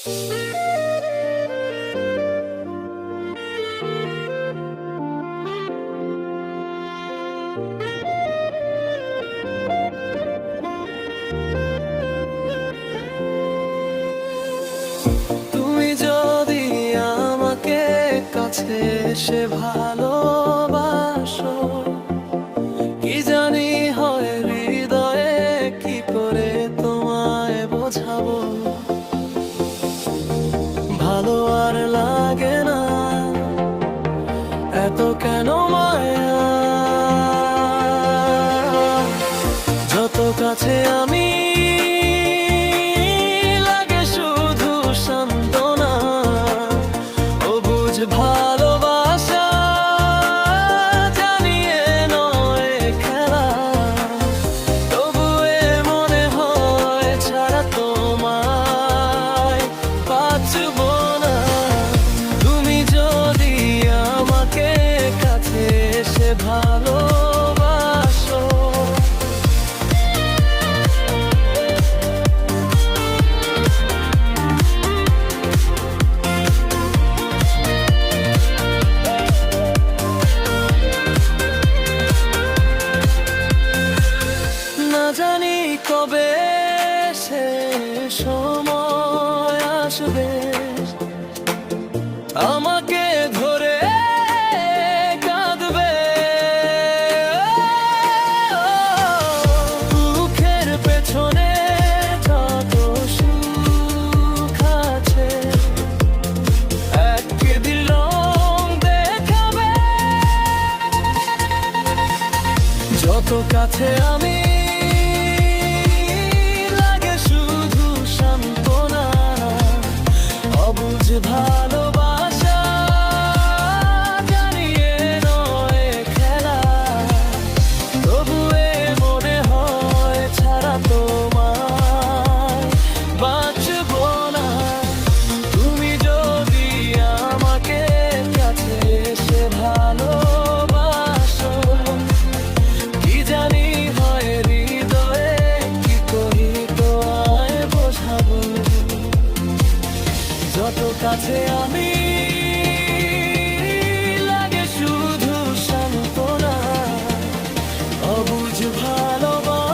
তুমি যদি আমাকে কাছে এসে ভালোবাসো, কি জানি হয় হৃদয়ে, কি করে তোমায় বোঝাবো। ভালো আর লাগে না, এত কেন মায়া। যত কাছে আমি লাগে শুধু সান্ত্বনা, অবুঝ ভালোবাসা জানিয়ে নয় খেলা। তবু এ মনে হয় ছাড়া তোমায় বাঁচব না। তুমি যদি আমাকে কাছে এসে ভালোবাসো, না জানি কবে সে সময় আসবে, আমাকে ধরে কাঁদবে। দুঃখের পেছনে যত সুখ আছে, একদিন রং দেখাবে। যত কাছে আমি লাগে শুধু সান্ত্বনা, অবুঝ ভালোবাসা জানিয়ে নয় খেলা। তবু এ মনে হয় ছাড়া তোমায় বাঁচব না। তুমি যদি আমাকে কাছে এসে ভালোবাসো, কি জানি হয় হৃদয়ে, কি করি তোমায় বোঝাবো। যত কাছে আমি লাগে শুধু সান্ত্বনা, অবুঝ ভালোবাসা।